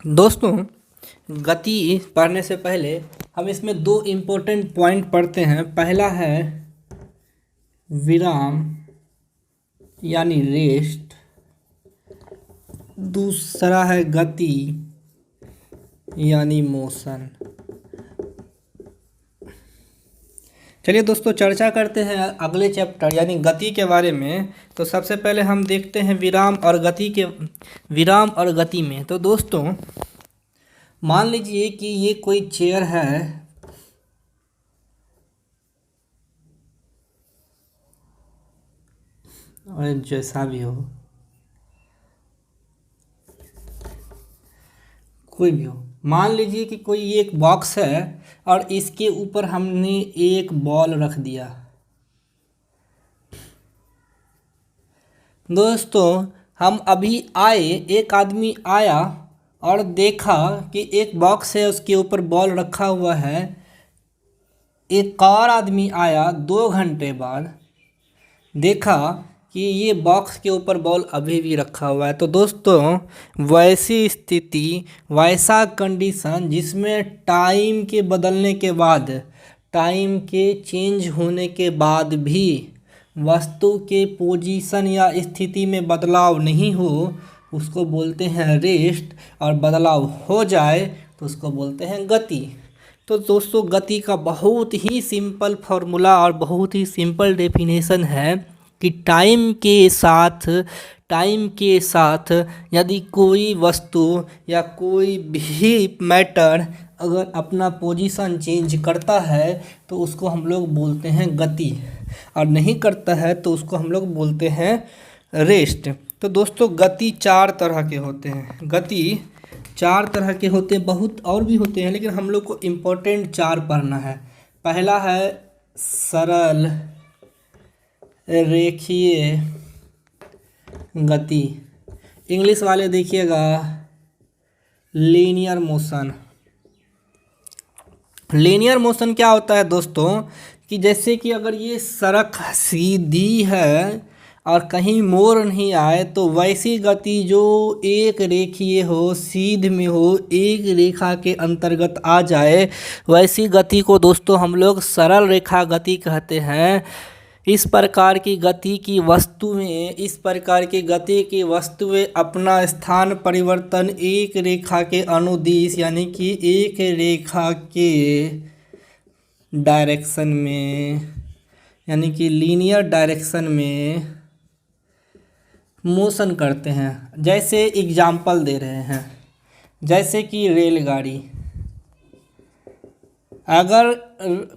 दोस्तों, गति पढ़ने से पहले हम इसमें दो इम्पोर्टेंट पॉइंट पढ़ते हैं। पहला है विराम यानी रेस्ट, दूसरा है गति यानी मोशन। चलिए दोस्तों, चर्चा करते हैं अगले चैप्टर यानी गति के बारे में। तो सबसे पहले हम देखते हैं विराम और गति में। तो दोस्तों, मान लीजिए कि ये कोई चेयर है और जैसा भी हो, कोई भी हो, मान लीजिए कि कोई एक बॉक्स है और इसके ऊपर हमने एक बॉल रख दिया। दोस्तों, हम अभी आए, एक आदमी आया और देखा कि एक बॉक्स है, उसके ऊपर बॉल रखा हुआ है। एक और आदमी आया 2 घंटे बाद, देखा कि ये बॉक्स के ऊपर बॉल अभी भी रखा हुआ है। तो दोस्तों, वैसी स्थिति, वैसा कंडीशन जिसमें टाइम के बदलने के बाद, टाइम के चेंज होने के बाद भी वस्तु के पोजीशन या स्थिति में बदलाव नहीं हो, उसको बोलते हैं रेस्ट। और बदलाव हो जाए तो उसको बोलते हैं गति। तो दोस्तों, गति का बहुत ही सिंपल फॉर्मूला और बहुत ही सिंपल डेफिनेशन है कि टाइम के साथ यदि कोई वस्तु या कोई भी मैटर अगर अपना पोजीशन चेंज करता है तो उसको हम लोग बोलते हैं गति, और नहीं करता है तो उसको हम लोग बोलते हैं रेस्ट। तो दोस्तों, गति 4 तरह के होते हैं। बहुत और भी होते हैं, लेकिन हम लोग को इम्पोर्टेंट 4 पढ़ना है। पहला है सरल रेखीय गति, इंग्लिश वाले देखिएगा लीनियर मोशन। लीनियर मोशन क्या होता है दोस्तों, कि जैसे कि अगर ये सड़क सीधी है और कहीं मोड़ नहीं आए, तो वैसी गति जो एक रेखीय हो, सीध में हो, एक रेखा के अंतर्गत आ जाए, वैसी गति को दोस्तों हम लोग सरल रेखा गति कहते हैं। इस प्रकार की गति की वस्तुएं अपना स्थान परिवर्तन एक रेखा के अनुदिश यानी कि एक रेखा के डायरेक्शन में यानी कि लीनियर डायरेक्शन में मोशन करते हैं। जैसे एग्जाम्पल दे रहे हैं, जैसे कि रेलगाड़ी, अगर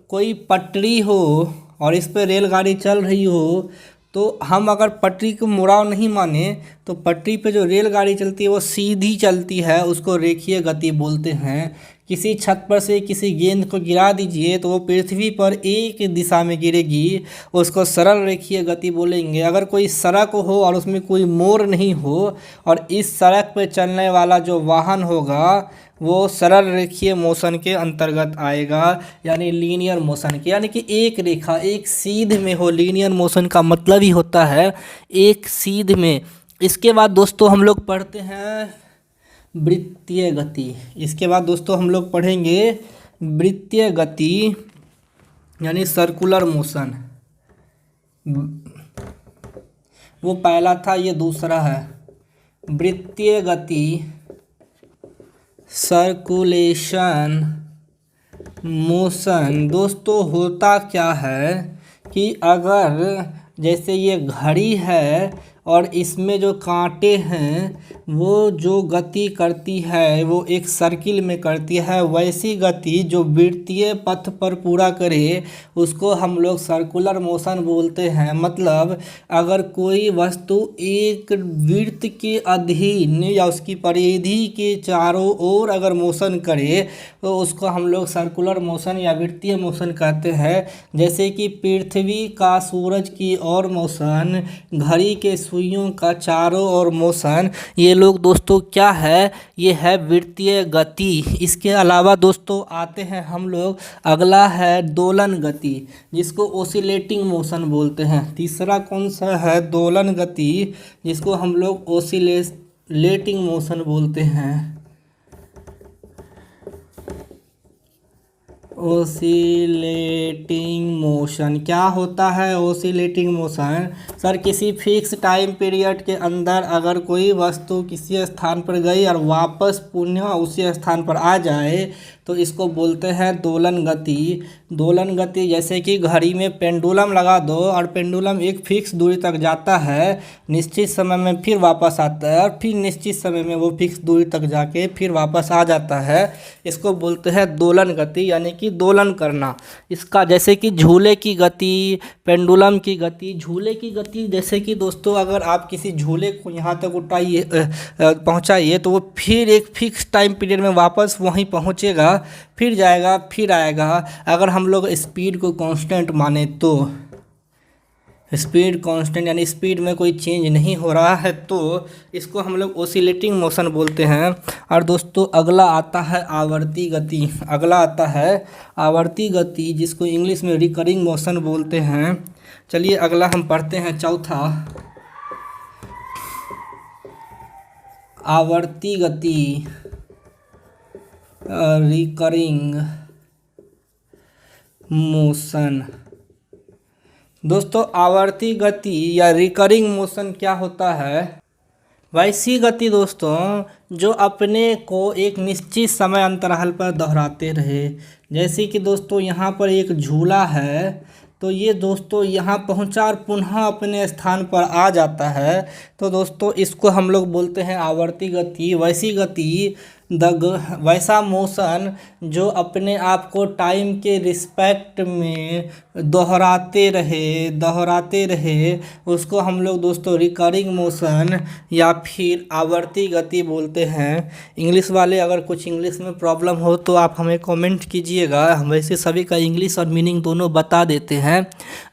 कोई पटरी हो और इस पर रेलगाड़ी चल रही हो, तो हम अगर पटरी को मुड़ाव नहीं माने तो पटरी पे जो रेलगाड़ी चलती है वो सीधी चलती है, उसको रेखीय गति बोलते हैं। किसी छत पर से किसी गेंद को गिरा दीजिए तो वो पृथ्वी पर एक दिशा में गिरेगी, उसको सरल रेखीय गति बोलेंगे। अगर कोई सड़क हो और उसमें कोई मोड़ नहीं हो और इस सड़क पर चलने वाला जो वाहन होगा वो सरल रेखीय मोशन के अंतर्गत आएगा, यानी लीनियर मोशन के, यानी कि एक रेखा एक सीध में हो। लीनियर मोशन का मतलब ही होता है एक सीध में। इसके बाद दोस्तों हम लोग पढ़ते हैं वृत्तीय गति। इसके बाद दोस्तों हम लोग पढ़ेंगे वृत्तीय गति यानी सर्कुलर मोशन। वो पहला था, ये दूसरा है वृत्तीय गति, सर्कुलेशन मोशन। दोस्तों, होता क्या है कि अगर जैसे ये घड़ी है और इसमें जो कांटे हैं वो जो गति करती है वो एक सर्किल में करती है, वैसी गति जो वृत्तीय पथ पर पूरा करे उसको हम लोग सर्कुलर मोशन बोलते हैं। मतलब अगर कोई वस्तु एक वृत्त के अधीन या उसकी परिधि के चारों ओर अगर मोशन करे तो उसको हम लोग सर्कुलर मोशन या वृत्तीय मोशन कहते हैं। जैसे कि पृथ्वी का सूरज की ओर मोशन, घड़ी के सुइयों का चारों ओर मोशन, ये लोग दोस्तों क्या है, ये है वृत्तीय गति। इसके अलावा दोस्तों आते हैं हम लोग, अगला है दोलन गति जिसको ओसिलेटिंग मोशन बोलते हैं। तीसरा कौन सा है, दोलन गति जिसको हम लोग ओसिलेटिंग मोशन बोलते हैं। ओसिलेटिंग मोशन क्या होता है? ओसिलेटिंग मोशन सर किसी फिक्स टाइम पीरियड के अंदर अगर कोई वस्तु किसी स्थान पर गई और वापस पुनः उसी स्थान पर आ जाए तो इसको बोलते हैं दोलन गति। दोलन गति जैसे कि घड़ी में पेंडुलम लगा दो और पेंडुलम एक फिक्स दूरी तक जाता है, निश्चित समय में फिर वापस आता है और फिर निश्चित समय में वो फिक्स दूरी तक जाके फिर वापस आ जाता है, इसको बोलते हैं दोलन गति यानी कि दोलन करना। इसका जैसे कि झूले की गति, पेंडुलम की गति। झूले की गति जैसे कि दोस्तों अगर आप किसी झूले को यहाँ तक उठाइए पहुँचाइए तो वो फिर एक फिक्स टाइम पीरियड में वापस वहीं पहुँचेगा, फिर जाएगा फिर आएगा। अगर हम लोग स्पीड को कांस्टेंट माने तो स्पीड कांस्टेंट यानी स्पीड में कोई चेंज नहीं हो रहा है तो इसको हम लोग ओसिलेटिंग मोशन बोलते हैं। और दोस्तों अगला आता है आवर्ती गति। अगला आता है आवर्ती गति जिसको इंग्लिश में रिकरिंग मोशन बोलते हैं। चलिए अगला हम पढ़ते हैं चौथा, आवर्ती गति रिकरिंग मोशन। दोस्तों आवर्ती गति या रिकरिंग मोशन क्या होता है? वैसी गति दोस्तों जो अपने को एक निश्चित समय अंतराल पर दोहराते रहे। जैसे कि दोस्तों यहाँ पर एक झूला है तो ये दोस्तों यहाँ पहुँचा और पुनः अपने स्थान पर आ जाता है, तो दोस्तों इसको हम लोग बोलते हैं आवर्ती गति। वैसी गति वैसा मोशन जो अपने आप को टाइम के रिस्पेक्ट में दोहराते रहे उसको हम लोग दोस्तों रिकरिंग मोशन या फिर आवर्ती गति बोलते हैं। इंग्लिश वाले अगर कुछ इंग्लिश में प्रॉब्लम हो तो आप हमें कमेंट कीजिएगा, हम वैसे सभी का इंग्लिश और मीनिंग दोनों बता देते हैं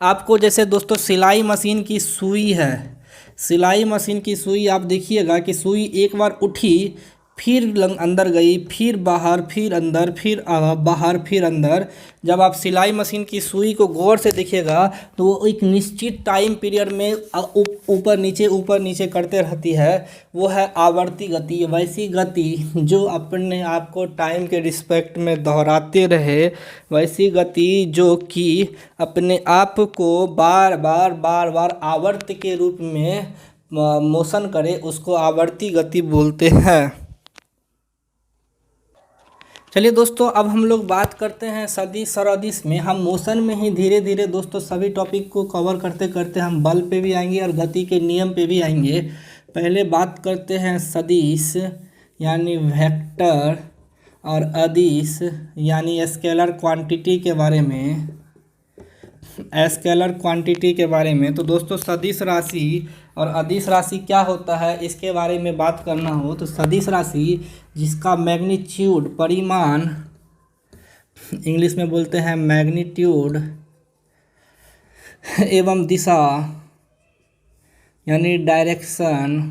आपको। जैसे दोस्तों सिलाई मशीन की सुई है, सिलाई मशीन की सुई आप देखिएगा कि सुई एक बार उठी फिर अंदर गई, फिर बाहर, फिर अंदर, फिर बाहर, फिर अंदर। जब आप सिलाई मशीन की सुई को गौर से देखिएगा तो वो एक निश्चित टाइम पीरियड में ऊपर नीचे करते रहती है, वो है आवर्ती गति। वैसी गति जो अपने आप को टाइम के रिस्पेक्ट में दोहराते रहे, वैसी गति जो कि अपने आप को बार बार आवर्त के रूप में मोशन करे, उसको आवर्ती गति बोलते हैं। चलिए दोस्तों अब हम लोग बात करते हैं सदिश सदिश में। हम मोशन में ही धीरे धीरे दोस्तों सभी टॉपिक को कवर करते करते हम बल पे भी आएंगे और गति के नियम पे भी आएंगे। पहले बात करते हैं सदिश यानी वेक्टर और अदिश यानी स्केलर क्वांटिटी के बारे में। स्केलर क्वांटिटी के बारे में तो दोस्तों सदिश राशि और अदिश राशि क्या होता है इसके बारे में बात करना हो तो सदिश राशि जिसका मैग्नीट्यूड परिमाण इंग्लिश में बोलते हैं मैग्नीट्यूड एवं दिशा यानी डायरेक्शन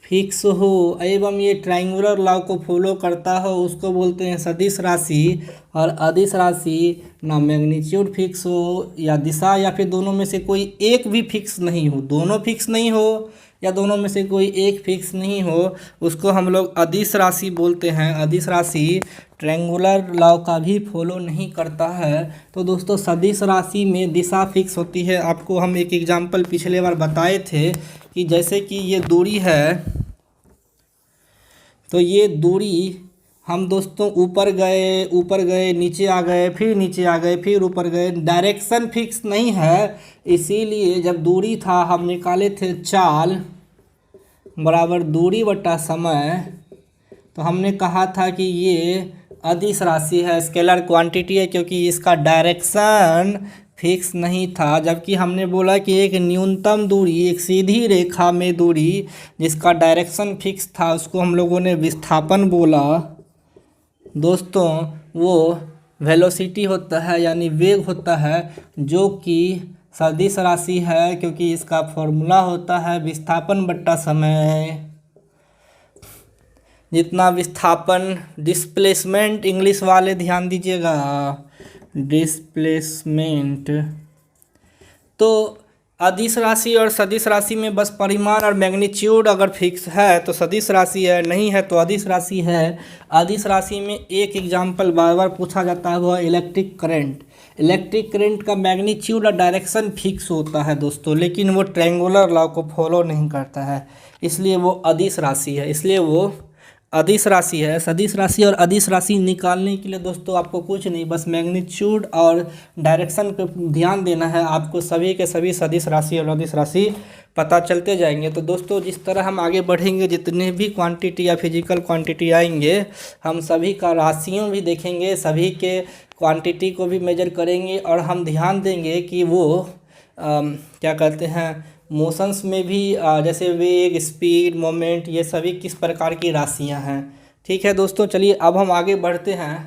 फिक्स हो एवं ये ट्रायंगुलर लॉ को फॉलो करता हो उसको बोलते हैं सदिश राशि। और अदिश राशि ना मैग्नीट्यूड फिक्स हो या दिशा या फिर दोनों में से कोई एक भी फिक्स नहीं हो, दोनों फिक्स नहीं हो या दोनों में से कोई एक फिक्स नहीं हो, उसको हम लोग अदिश राशि बोलते हैं। अदिश राशि ट्रायंगुलर लॉ का भी फॉलो नहीं करता है। तो दोस्तों सदिश राशि में दिशा फिक्स होती है। आपको हम एक एग्जाम्पल पिछले बार बताए थे कि जैसे कि ये दूरी है तो ये दूरी हम दोस्तों ऊपर गए नीचे आ गए, फिर नीचे आ गए, फिर ऊपर गए, डायरेक्शन फिक्स नहीं है। इसीलिए जब दूरी था हम निकाले थे चाल बराबर दूरी बटा समय, तो हमने कहा था कि ये अदिश राशि है, स्केलर क्वांटिटी है क्योंकि इसका डायरेक्शन फिक्स नहीं था। जबकि हमने बोला कि एक न्यूनतम दूरी, एक सीधी रेखा में दूरी जिसका डायरेक्शन फिक्स था उसको हम लोगों ने विस्थापन बोला। दोस्तों वो वेलोसिटी होता है यानी वेग होता है जो कि सदिश राशि है क्योंकि इसका फॉर्मूला होता है विस्थापन बट्टा समय। जितना विस्थापन, डिस्प्लेसमेंट इंग्लिश वाले ध्यान दीजिएगा, डिस्प्लेसमेंट। तो अदिश राशि और सदिश राशि में बस परिमाण और मैग्नीट्यूड अगर फिक्स है तो सदिश राशि है, नहीं है तो अदिश राशि है। अदिश राशि में एक एग्जाम्पल बार बार पूछा जाता है, वो है इलेक्ट्रिक करंट। इलेक्ट्रिक करंट का मैग्नीट्यूड और डायरेक्शन फिक्स होता है दोस्तों, लेकिन वो ट्रायंगुलर लॉ को फॉलो नहीं करता है, इसलिए वो अदिश राशि है, इसलिए वो अदिश राशि है। सदिश राशि और अदिश राशि निकालने के लिए दोस्तों आपको कुछ नहीं, बस मैग्नीट्यूड और डायरेक्शन पे ध्यान देना है, आपको सभी के सभी सदिश राशि और अदिश राशि पता चलते जाएंगे। तो दोस्तों जिस तरह हम आगे बढ़ेंगे, जितने भी क्वांटिटी या फिजिकल क्वांटिटी आएंगे, हम सभी का राशियों भी देखेंगे, सभी के क्वांटिटी को भी मेजर करेंगे, और हम ध्यान देंगे कि वो क्या कहते हैं, मोशंस में भी जैसे वेग, स्पीड, मोमेंट, ये सभी किस प्रकार की राशियां हैं। ठीक है दोस्तों, चलिए अब हम आगे बढ़ते हैं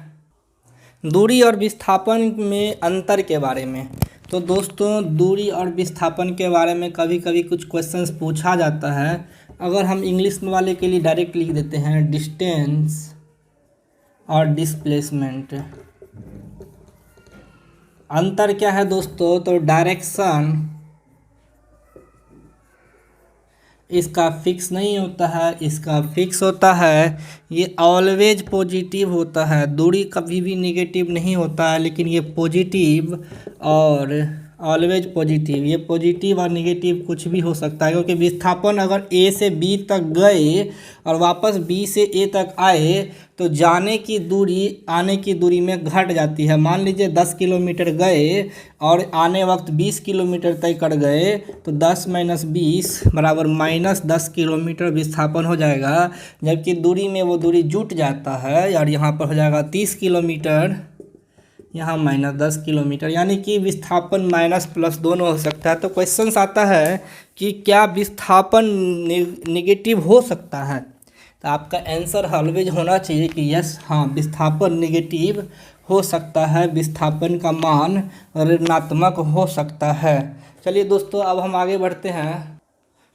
दूरी और विस्थापन में अंतर के बारे में। तो दोस्तों दूरी और विस्थापन के बारे में कभी कभी कुछ क्वेश्चंस पूछा जाता है। अगर हम इंग्लिश वाले के लिए डायरेक्ट लिख देते हैं डिस्टेंस और डिस्प्लेसमेंट। अंतर क्या है दोस्तों, तो डायरेक्शन इसका फिक्स नहीं होता है, इसका फिक्स होता है। ये ऑलवेज पॉजिटिव होता है, दूरी कभी भी नेगेटिव नहीं होता है, लेकिन ये पॉजिटिव और ऑलवेज पॉजिटिव, ये पॉजिटिव और नेगेटिव कुछ भी हो सकता है, क्योंकि विस्थापन अगर ए से बी तक गए और वापस बी से ए तक आए तो जाने की दूरी आने की दूरी में घट जाती है। मान लीजिए 10 किलोमीटर गए और आने वक्त 20 किलोमीटर तय कर गए, तो 10 - 20 बराबर -10 किलोमीटर विस्थापन हो जाएगा, जबकि दूरी में वो दूरी जुट जाता है और यहाँ पर हो जाएगा 30 किलोमीटर, यहाँ -10 किलोमीटर, यानी कि विस्थापन माइनस प्लस दोनों हो सकता है। तो क्वेश्चंस आता है कि क्या विस्थापन नेगेटिव हो सकता है, तो आपका आंसर ऑलवेज होना चाहिए कि यस, हाँ विस्थापन नेगेटिव हो सकता है, विस्थापन का मान ऋणात्मक हो सकता है। चलिए दोस्तों अब हम आगे बढ़ते हैं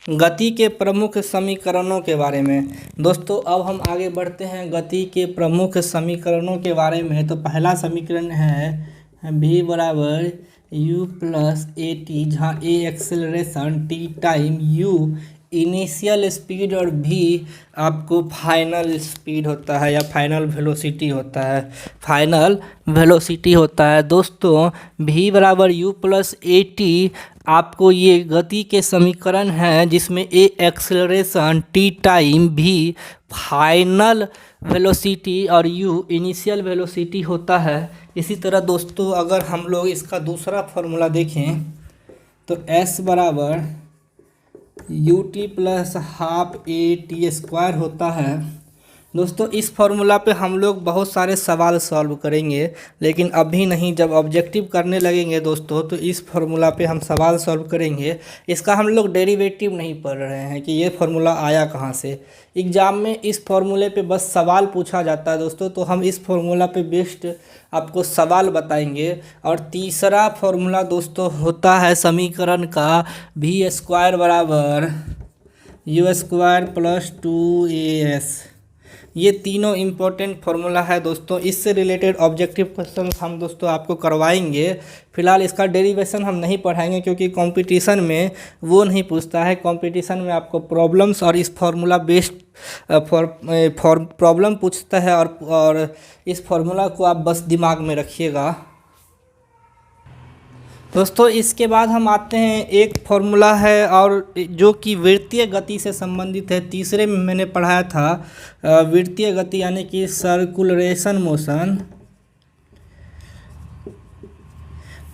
गति के प्रमुख समीकरणों के बारे में। दोस्तों अब हम आगे बढ़ते हैं गति के प्रमुख समीकरणों के बारे में। तो पहला समीकरण है v बराबर u प्लस ए टी, जहाँ A acceleration, T time, u initial speed और v आपको फाइनल स्पीड होता है या फाइनल वेलोसिटी होता है, फाइनल वेलोसिटी होता है। दोस्तों v बराबर u प्लस ए टी आपको ये गति के समीकरण हैं, जिसमें ए एक्सेलरेशन, टी टाइम, भी फाइनल वेलोसिटी और यू इनिशियल वेलोसिटी होता है। इसी तरह दोस्तों अगर हम लोग इसका दूसरा फॉर्मूला देखें तो एस बराबर U T plus half A T square होता है। दोस्तों इस फॉर्मूला पे हम लोग बहुत सारे सवाल सॉल्व करेंगे, लेकिन अभी नहीं, जब ऑब्जेक्टिव करने लगेंगे दोस्तों तो इस फॉर्मूला पे हम सवाल सॉल्व करेंगे। इसका हम लोग डेरिवेटिव नहीं पढ़ रहे हैं कि ये फॉर्मूला आया कहाँ से। एग्ज़ाम में इस फॉर्मूले पे बस सवाल पूछा जाता है दोस्तों, तो हम इस फॉर्मूला पे बेस्ड आपको सवाल बताएंगे। और तीसरा फॉर्मूला दोस्तों होता है समीकरण का v स्क्वायर बराबर u स्क्वायर प्लस 2as। ये तीनों इम्पोर्टेंट फार्मूला है दोस्तों, इससे रिलेटेड ऑब्जेक्टिव क्वेश्चन हम दोस्तों आपको करवाएंगे। फिलहाल इसका डेरिवेशन हम नहीं पढ़ाएंगे, क्योंकि कंपटीशन में वो नहीं पूछता है। कंपटीशन में आपको प्रॉब्लम्स और इस फार्मूला बेस्ड प्रॉब्लम पूछता है, और इस फार्मूला को आप बस दिमाग में रखिएगा दोस्तों। इसके बाद हम आते हैं, एक फार्मूला है और जो कि वृत्तीय गति से संबंधित है। तीसरे में मैंने पढ़ाया था वृत्तीय गति यानी कि सर्कुलरेशन मोशन।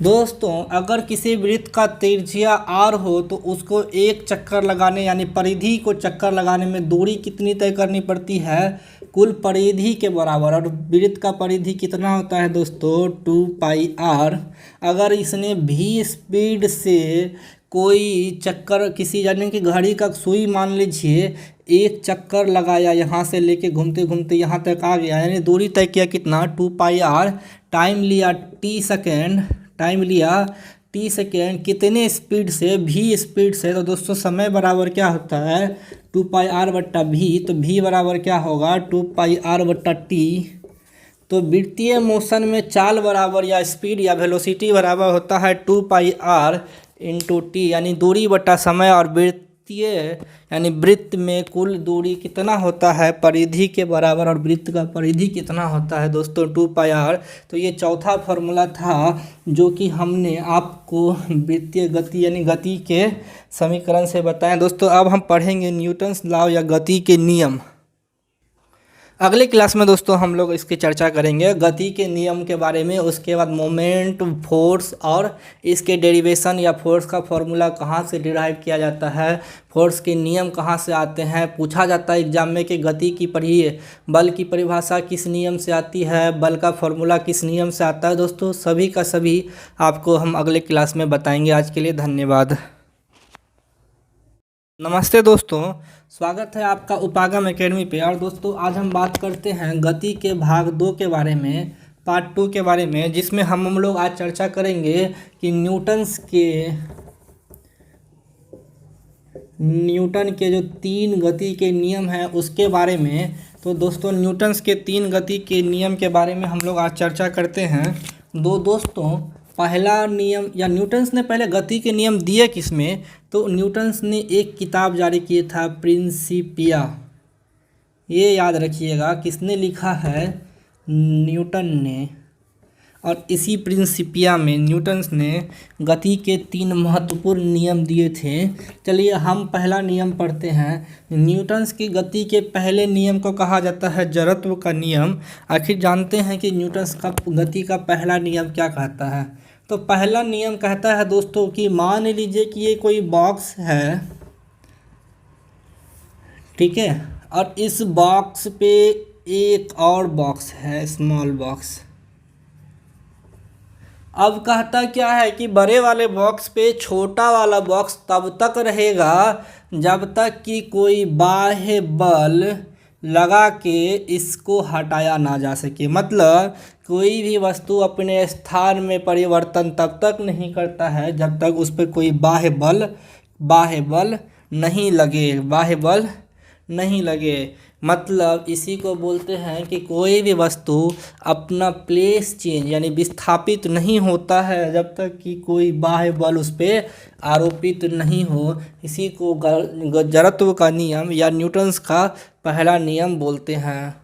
दोस्तों अगर किसी वृत्त का त्रिज्या r हो तो उसको एक चक्कर लगाने यानी परिधि को चक्कर लगाने में दूरी कितनी तय करनी पड़ती है, कुल परिधि के बराबर। और वृत्त का परिधि कितना होता है दोस्तों, 2πr। अगर इसने v स्पीड से कोई चक्कर, किसी यानी कि घड़ी का सुई मान लीजिए एक चक्कर लगाया, यहाँ से लेके घूमते घूमते यहाँ तक आ गया, यानी दूरी तय किया कितना, 2πr। टाइम लिया t सेकेंड, टाइम लिया t सेकेंड, कितने स्पीड से, v स्पीड से। तो दोस्तों समय बराबर क्या होता है, 2πr/v। तो v बराबर क्या होगा, 2πr/t। तो वृत्तीय मोशन में चाल बराबर या स्पीड या वेलोसिटी बराबर होता है 2πr इंटू टी यानी दूरी बटा समय, और वृत्तीय यानी वृत्त में कुल दूरी कितना होता है परिधि के बराबर, और वृत्त का परिधि कितना होता है दोस्तों 2πr। तो ये चौथा फॉर्मूला था जो कि हमने आपको वृत्तीय गति यानी गति के समीकरण से बताया दोस्तों। अब हम पढ़ेंगे न्यूटन्स लॉ या गति के नियम। अगले क्लास में दोस्तों हम लोग इसकी चर्चा करेंगे गति के नियम के बारे में, उसके बाद मोमेंट, फोर्स और इसके डेरिवेशन या फोर्स का फॉर्मूला कहाँ से डिराइव किया जाता है, फोर्स के नियम कहाँ से आते हैं। पूछा जाता है एग्जाम में कि गति की पढ़िए, बल की परिभाषा किस नियम से आती है, बल का फॉर्मूला किस नियम से आता है। दोस्तों सभी का सभी आपको हम अगले क्लास में बताएंगे। आज के लिए धन्यवाद। नमस्ते दोस्तों, स्वागत है आपका उपागम एकेडमी पे। और दोस्तों आज हम बात करते हैं गति के भाग 2 के बारे में, पार्ट 2 के बारे में, जिसमें हम लोग आज चर्चा करेंगे कि न्यूटन के जो 3 गति के नियम हैं उसके बारे में। तो दोस्तों न्यूटन के 3 गति के नियम के बारे में हम लोग आज चर्चा करते हैं। दोस्तों पहला नियम, या न्यूटन्स ने पहले गति के नियम दिए किसमें, तो न्यूटन्स ने एक किताब जारी किया था प्रिंसिपिया। ये याद रखिएगा किसने लिखा है, न्यूटन ने। और इसी प्रिंसिपिया में न्यूटन्स ने गति के 3 महत्वपूर्ण नियम दिए थे। चलिए हम पहला नियम पढ़ते हैं। न्यूटन्स की गति के पहले नियम को कहा जाता है जड़त्व का नियम। आखिर जानते हैं कि न्यूटन्स का गति का पहला नियम क्या कहता है। तो पहला नियम कहता है दोस्तों कि मान लीजिए कि ये कोई बॉक्स है, ठीक है, और इस बॉक्स पे एक और बॉक्स है, स्मॉल बॉक्स। अब कहता क्या है कि बड़े वाले बॉक्स पे छोटा वाला बॉक्स तब तक रहेगा जब तक कि कोई बाह्य बल लगा के इसको हटाया ना जा सके। मतलब कोई भी वस्तु अपने स्थान में परिवर्तन तब तक नहीं करता है जब तक उस पर कोई बाह्य बल नहीं लगे, बाह्य बल नहीं लगे। मतलब इसी को बोलते हैं कि कोई भी वस्तु अपना प्लेस चेंज यानी विस्थापित नहीं होता है जब तक कि कोई बाह्य बल उस पर आरोपित नहीं हो। इसी को जड़त्व का नियम या न्यूटन्स का पहला नियम बोलते हैं।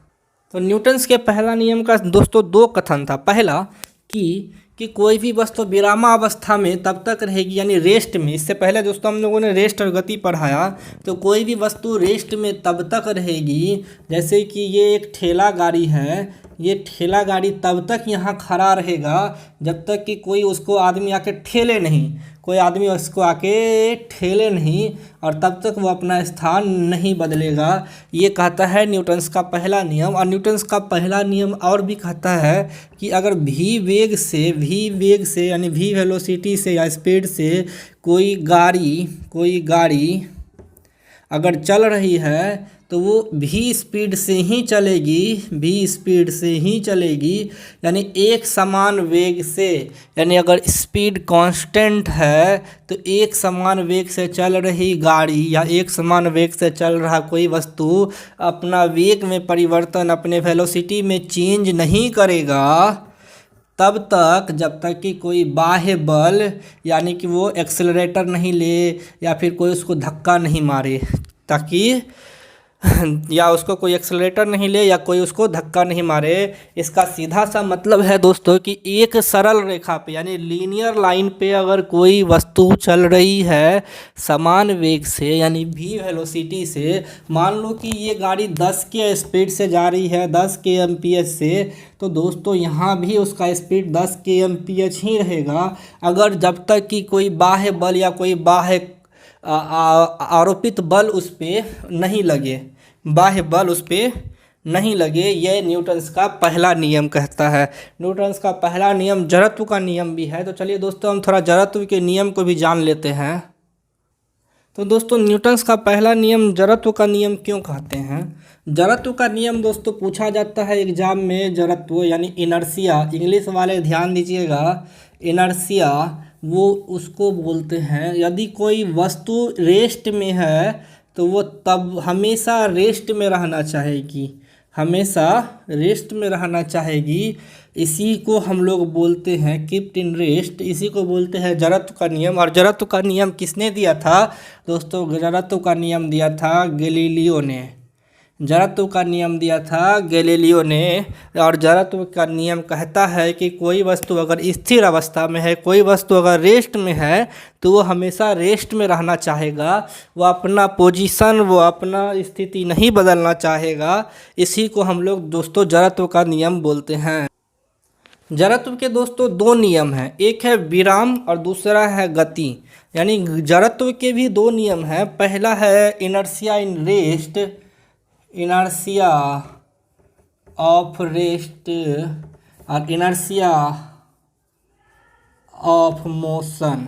तो न्यूटन्स के पहला नियम का दोस्तों 2 कथन था। पहला कि कोई भी वस्तु विरामावस्था में तब तक रहेगी यानी रेस्ट में। इससे पहले दोस्तों हम लोगों ने रेस्ट और गति पढ़ाया। तो कोई भी वस्तु रेस्ट में तब तक रहेगी, जैसे कि ये एक ठेला गाड़ी है, ये ठेला गाड़ी तब तक यहाँ खड़ा रहेगा जब तक कि कोई उसको आदमी आके ठेले नहीं, कोई आदमी उसको आके ठेले नहीं, और तब तक वो अपना स्थान नहीं बदलेगा। ये कहता है न्यूटन्स का पहला नियम। और न्यूटन्स का पहला नियम और भी कहता है कि अगर v वेग से यानी v वेलोसिटी से या स्पीड से कोई गाड़ी अगर चल रही है तो वो v स्पीड से ही चलेगी, यानी एक समान वेग से। यानी अगर स्पीड कांस्टेंट है तो एक समान वेग से चल रही गाड़ी या एक समान वेग से चल रहा कोई वस्तु अपना वेग में परिवर्तन, अपने वेलोसिटी में चेंज नहीं करेगा तब तक जब तक कि कोई बाह्य बल यानी कि वो एक्सेलरेटर नहीं ले या फिर कोई उसको धक्का नहीं मारे, ताकि या उसको कोई एक्सेलरेटर नहीं ले या कोई उसको धक्का नहीं मारे। इसका सीधा सा मतलब है दोस्तों कि एक सरल रेखा पे यानी लीनियर लाइन पे अगर कोई वस्तु चल रही है समान वेग से यानी v वेलोसिटी से, मान लो कि ये गाड़ी 10 के स्पीड से जा रही है 10 kmph से, तो दोस्तों यहाँ भी उसका स्पीड 10 kmph ही रहेगा अगर जब तक कि कोई बाह्य बल या कोई बाह्य आरोपित बल उस पर नहीं लगे, बाह्य बल उस पर नहीं लगे। यह न्यूटन्स का पहला नियम कहता है। न्यूटन्स का पहला नियम जड़त्व का नियम भी है। तो चलिए दोस्तों हम थोड़ा जड़त्व के नियम को भी जान लेते हैं। तो दोस्तों न्यूटन्स का पहला नियम जड़त्व का नियम क्यों कहते हैं। जड़त्व का नियम दोस्तों पूछा जाता है एग्जाम में। जड़त्व यानी इनर्शिया, इंग्लिश वाले ध्यान दीजिएगा, इनर्शिया वो उसको बोलते हैं। यदि कोई वस्तु रेस्ट में है तो वो तब हमेशा रेस्ट में रहना चाहेगी, हमेशा रेस्ट में रहना चाहेगी। इसी को हम लोग बोलते हैं कीप्ट इन रेस्ट, इसी को बोलते हैं जड़त्व का नियम। और जड़त्व का नियम किसने दिया था दोस्तों? जड़त्व का नियम दिया था गैलीलियो ने। जड़त्व का नियम दिया था गैलीलियो ने। और जड़त्व का नियम कहता है कि कोई वस्तु अगर स्थिर अवस्था में है, कोई वस्तु अगर रेस्ट में है, तो वो हमेशा रेस्ट में रहना चाहेगा। वो अपना पोजीशन, वो अपना स्थिति नहीं बदलना चाहेगा। इसी को हम लोग दोस्तों जड़त्व का नियम बोलते हैं। जड़त्व के दोस्तों दो नियम हैं, एक है विराम और दूसरा है गति। यानी जड़त्व के भी दो नियम हैं। पहला है inertia in rest, inertia of rest और इनर्शिया ऑफ मोशन।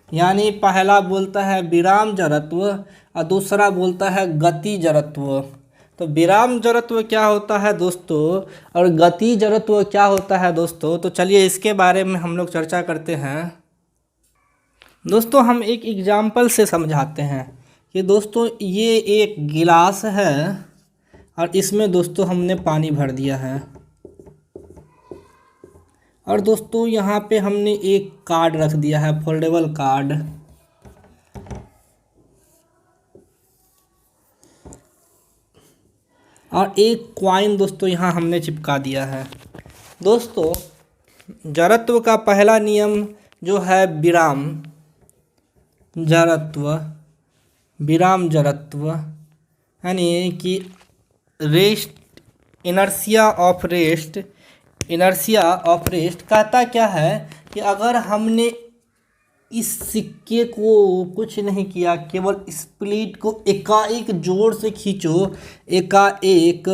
यानी पहला बोलता है विराम जड़त्व और दूसरा बोलता है गति जड़त्व। तो विराम जड़त्व क्या होता है दोस्तों और गति जड़त्व क्या होता है दोस्तों? तो चलिए इसके बारे में हम लोग चर्चा करते हैं। दोस्तों हम एक एग्जाम्पल से समझाते हैं कि दोस्तों ये एक गिलास है और इसमें दोस्तों हमने पानी भर दिया है। और दोस्तों यहाँ पे हमने एक कार्ड रख दिया है, फोल्डेबल कार्ड। और एक कॉइन दोस्तों यहाँ हमने चिपका दिया है। दोस्तों जड़त्व का पहला नियम जो है विराम जड़त्व, विराम जड़त्व, यानी कि rest, inertia of rest, inertia of rest कहता क्या है कि अगर हमने इस सिक्के को कुछ नहीं किया, केवल इस प्लेट को एकाएक जोर से खींचो, एकाएक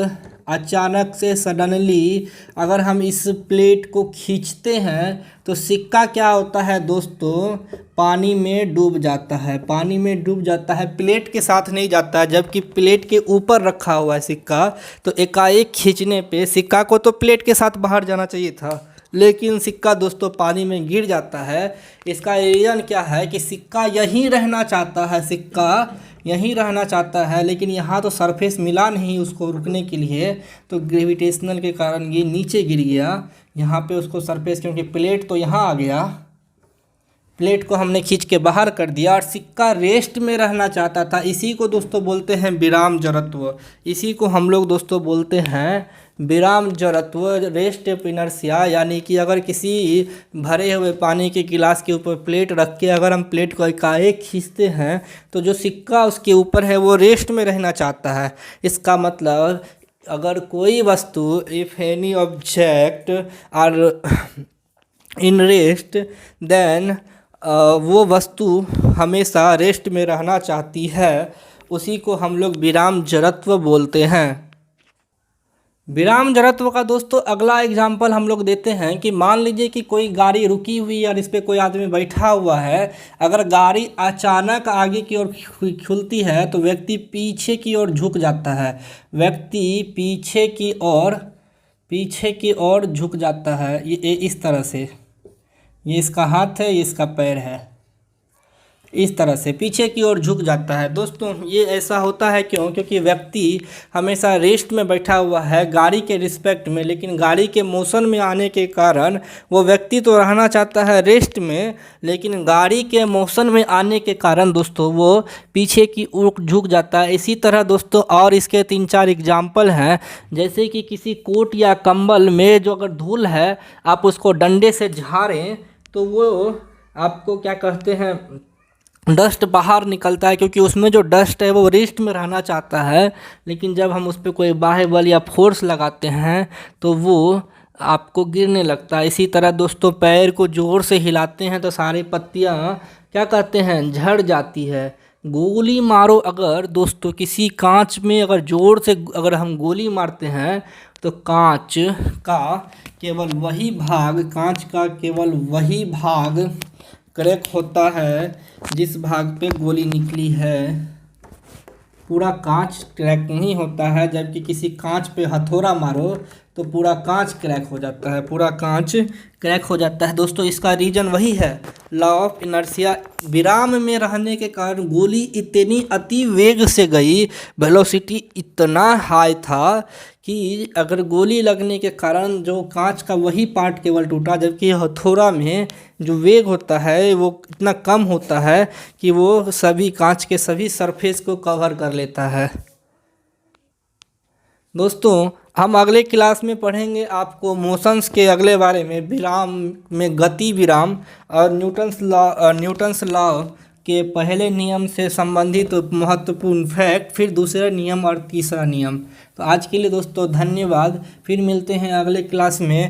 अचानक से सडनली अगर हम इस प्लेट को खींचते हैं तो सिक्का क्या होता है दोस्तों? पानी में डूब जाता है। पानी में डूब जाता है, प्लेट के साथ नहीं जाता है। जबकि प्लेट के ऊपर रखा हुआ है सिक्का, तो एकाएक खींचने पे सिक्का को तो प्लेट के साथ बाहर जाना चाहिए था, लेकिन सिक्का दोस्तों पानी में गिर जाता है। इसका रीज़न क्या है कि सिक्का यहीं रहना चाहता है, सिक्का यहीं रहना चाहता है, लेकिन यहाँ तो सरफेस मिला नहीं उसको रुकने के लिए, तो ग्रेविटेशनल के कारण ये नीचे गिर गया। यहाँ पे उसको सरफेस, क्योंकि प्लेट तो यहाँ आ गया, प्लेट को हमने खींच के बाहर कर दिया और सिक्का रेस्ट में रहना चाहता था। इसी को दोस्तों बोलते हैं विराम जड़त्व। इसी को हम लोग दोस्तों बोलते हैं विराम जड़त्व, रेस्ट ऑफ इनर्शिया। यानी कि अगर किसी भरे हुए पानी के गिलास के ऊपर प्लेट रख के अगर हम प्लेट को एकाएक खींचते हैं तो जो सिक्का उसके ऊपर है वो रेस्ट में रहना चाहता है। इसका मतलब अगर कोई वस्तु, if any object are in rest, then वो वस्तु हमेशा रेस्ट में रहना चाहती है। उसी को हम लोग विराम जड़त्व बोलते हैं। विराम जड़त्व का दोस्तों अगला एग्जाम्पल हम लोग देते हैं कि मान लीजिए कि कोई गाड़ी रुकी हुई है और इस पर कोई आदमी बैठा हुआ है। अगर गाड़ी अचानक आगे की ओर खुलती है तो व्यक्ति पीछे की ओर झुक जाता है। व्यक्ति पीछे की ओर झुक जाता है। ये इस तरह से, ये इसका हाथ है, ये इसका पैर है, इस तरह से पीछे की ओर झुक जाता है। दोस्तों ये ऐसा होता है क्योंकि व्यक्ति हमेशा रेस्ट में बैठा हुआ है गाड़ी के रिस्पेक्ट में, लेकिन गाड़ी के मोशन में आने के कारण वो व्यक्ति तो रहना चाहता है रेस्ट में, लेकिन गाड़ी के मोशन में आने के कारण दोस्तों वो पीछे की ओर झुक जाता है। इसी तरह दोस्तों और इसके 3-4 एग्जाम्पल हैं, जैसे कि किसी कोट या कंबल में जो अगर धूल है आप उसको डंडे से झाड़ें तो वो आपको क्या कहते हैं, डस्ट बाहर निकलता है, क्योंकि उसमें जो डस्ट है वो रेस्ट में रहना चाहता है। लेकिन जब हम उस पर कोई बाह्य बल या फोर्स लगाते हैं तो वो आपको गिरने लगता है। इसी तरह दोस्तों पैर को ज़ोर से हिलाते हैं तो सारी पत्तियां क्या कहते हैं, झड़ जाती है। गोली मारो अगर दोस्तों किसी कांच में अगर ज़ोर से अगर हम गोली मारते हैं तो कांच का केवल वही भाग क्रैक होता है जिस भाग पे गोली निकली है पूरा कांच क्रैक नहीं होता है, जबकि किसी कांच पे हथौड़ा मारो तो पूरा कांच क्रैक हो जाता है, पूरा कांच क्रैक हो जाता है। दोस्तों इसका रीज़न वही है, लॉ ऑफ इनर्शिया। विराम में रहने के कारण गोली इतनी अति वेग से गई, वेलोसिटी इतना हाई था कि अगर गोली लगने के कारण जो कांच का वही पार्ट केवल टूटा, जबकि हथौड़ा में जो वेग होता है वो इतना कम होता है कि वो सभी कांच के सभी सरफेस को कवर कर लेता है। दोस्तों हम अगले क्लास में पढ़ेंगे आपको मोशंस के अगले बारे में, विराम में गति विराम और न्यूटन्स लॉ के पहले नियम से संबंधित महत्वपूर्ण फैक्ट, फिर दूसरा नियम और तीसरा नियम। तो आज के लिए दोस्तों धन्यवाद, फिर मिलते हैं अगले क्लास में।